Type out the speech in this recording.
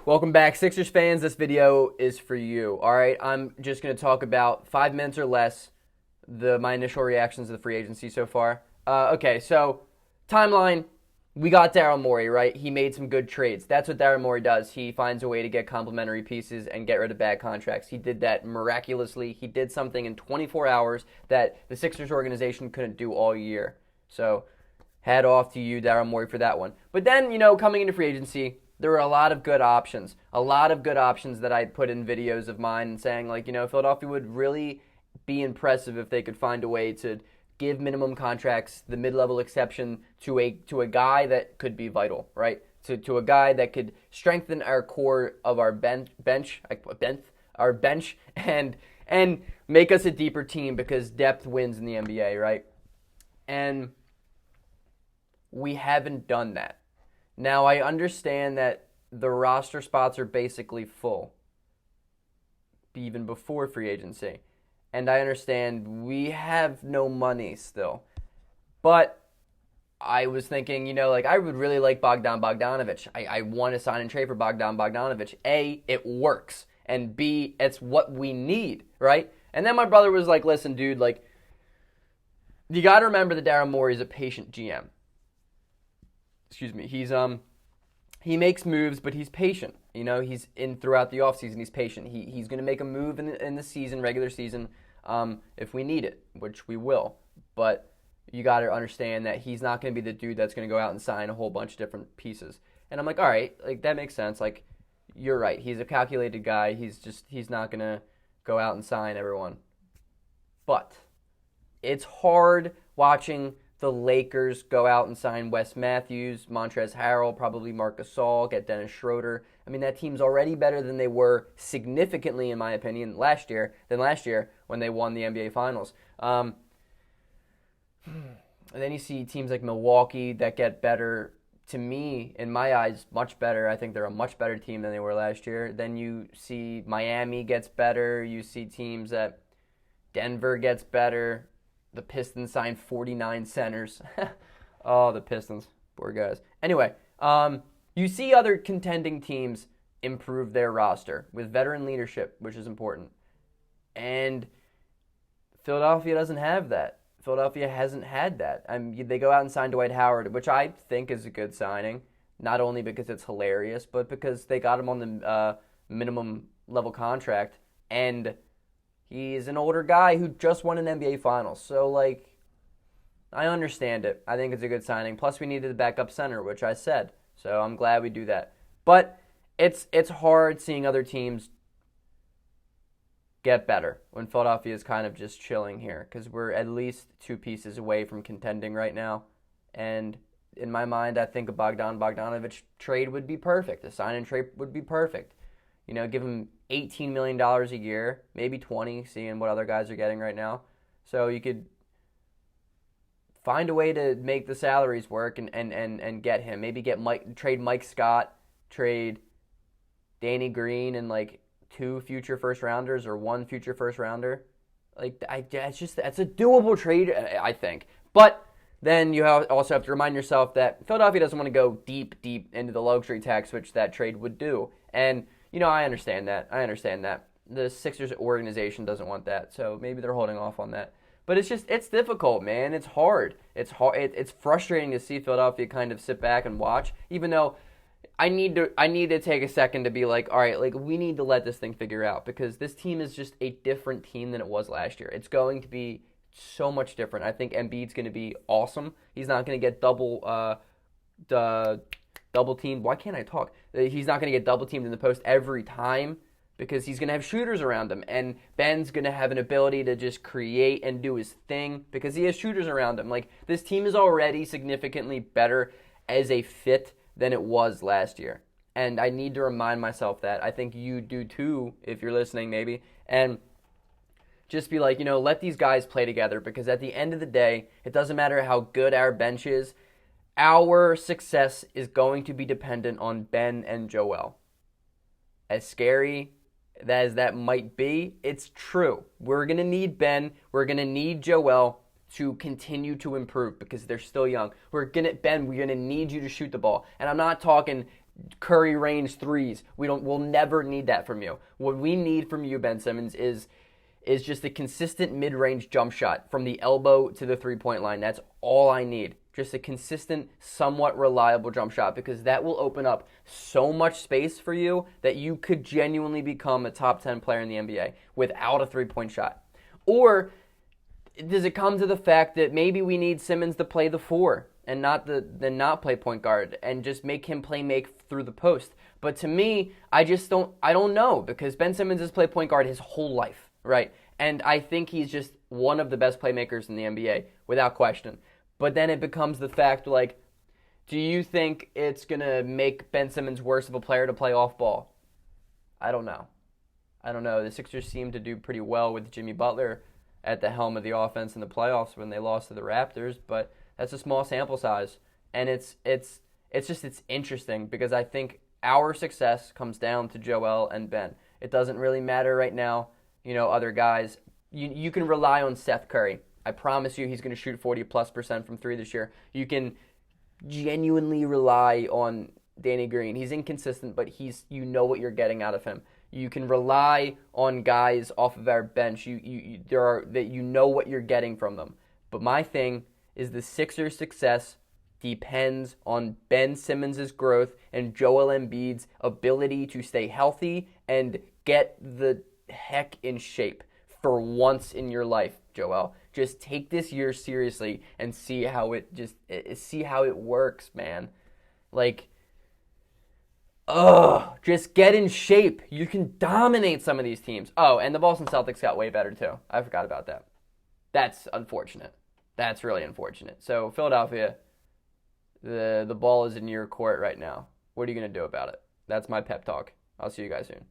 Welcome back, Sixers fans. This video is for you. All right, I'm just going to talk about 5 minutes or less my initial reactions to the free agency so far. Okay, so timeline. We got Daryl Morey, right? He made some good trades. That's what Daryl Morey does. He finds a way to get complementary pieces and get rid of bad contracts. He did that miraculously. He did something in 24 hours that the Sixers organization couldn't do all year. So, hat off to you, Daryl Morey, for that one. But then, coming into free agency, there were a lot of good options. A lot of good options that I put in videos of mine and saying, Philadelphia would really be impressive if they could find a way to give minimum contracts, the mid-level exception, to a guy that could be vital, right? To a guy that could strengthen our core of our bench, and make us a deeper team because depth wins in the NBA, right? And we haven't done that. Now, I understand that the roster spots are basically full, even before free agency. And I understand we have no money still. But I was thinking, I would really like Bogdan Bogdanovic. I want to sign and trade for Bogdan Bogdanovic. A, it works. And B, it's what we need, right? And then my brother was like, listen, dude, you got to remember that Daryl Morey is a patient GM. Excuse me. He makes moves, but he's patient. He's in throughout the offseason. He's patient. He's going to make a move in the season, regular season, if we need it, which we will. But you got to understand that he's not going to be the dude that's going to go out and sign a whole bunch of different pieces. And I'm like, all right, that makes sense. You're right. He's a calculated guy. He's not going to go out and sign everyone. But it's hard watching the Lakers go out and sign Wes Matthews, Montrezl Harrell, probably Marc Gasol, get Dennis Schroeder. I mean, that team's already better than they were significantly, in my opinion, last year when they won the NBA Finals. And then you see teams like Milwaukee that get better. To me, in my eyes, much better. I think they're a much better team than they were last year. Then you see Miami gets better. You see teams that Denver gets better. The Pistons signed 49 centers. Oh, the Pistons. Poor guys. Anyway, you see other contending teams improve their roster with veteran leadership, which is important. And Philadelphia doesn't have that. Philadelphia hasn't had that. They go out and sign Dwight Howard, which I think is a good signing, not only because it's hilarious, but because they got him on the minimum level contract, and he's an older guy who just won an NBA Finals. So, I understand it. I think it's a good signing. Plus, we needed a backup center, which I said. So, I'm glad we do that. But it's hard seeing other teams get better when Philadelphia is kind of just chilling here because we're at least 2 pieces away from contending right now. And in my mind, I think a Bogdan Bogdanovic trade would be perfect. A sign and trade would be perfect. Give him $18 million a year, maybe 20, seeing what other guys are getting right now. So you could find a way to make the salaries work and get him. Maybe trade Mike Scott, trade Danny Green and 2 future first rounders or 1 future first rounder. That's a doable trade, I think. But then you also have to remind yourself that Philadelphia doesn't want to go deep into the luxury tax, which that trade would do. And I understand that. The Sixers organization doesn't want that, so maybe they're holding off on that. But it's difficult, man. It's hard. It's frustrating to see Philadelphia kind of sit back and watch, even though I need to take a second to be like, all right, we need to let this thing figure out because this team is just a different team than it was last year. It's going to be so much different. I think Embiid's going to be awesome. He's not going to get double teamed. Why can't I talk? He's not going to get double teamed in the post every time because he's going to have shooters around him. And Ben's going to have an ability to just create and do his thing because he has shooters around him. This team is already significantly better as a fit than it was last year. And I need to remind myself that. I think you do too, if you're listening maybe. And just be let these guys play together because at the end of the day, it doesn't matter how good our bench is. Our success is going to be dependent on Ben and Joel. As scary as that might be, it's true. We're going to need Ben. We're going to need Joel to continue to improve because they're still young. We're going to need you to shoot the ball. And I'm not talking Curry range threes. We'll never need that from you. What we need from you, Ben Simmons, is just a consistent mid-range jump shot from the elbow to the three-point line. That's all I need. Just a consistent, somewhat reliable jump shot, because that will open up so much space for you that you could genuinely become a top 10 player in the NBA without a three-point shot. Or does it come to the fact that maybe we need Simmons to play the 4 and not play point guard and just make him make through the post? But to me, I don't know, because Ben Simmons has played point guard his whole life, right? And I think he's just one of the best playmakers in the NBA, without question. But then it becomes the fact, like, do you think it's going to make Ben Simmons worse of a player to play off ball? I don't know. The Sixers seem to do pretty well with Jimmy Butler at the helm of the offense in the playoffs when they lost to the Raptors, but that's a small sample size. And it's interesting, because I think our success comes down to Joel and Ben. It doesn't really matter right now, other guys. You can rely on Seth Curry. I promise you he's going to shoot 40+% from 3 this year. You can genuinely rely on Danny Green. He's inconsistent, but you know what you're getting out of him. You can rely on guys off of our bench. You know what you're getting from them. But my thing is, the Sixers' success depends on Ben Simmons' growth and Joel Embiid's ability to stay healthy and get the heck in shape for once in your life, Joel. Just take this year seriously and see how it works, man. Like, just get in shape. You can dominate some of these teams. Oh, and the Boston Celtics got way better too. I forgot about that. That's unfortunate. That's really unfortunate. So, Philadelphia, the ball is in your court right now. What are you going to do about it? That's my pep talk. I'll see you guys soon.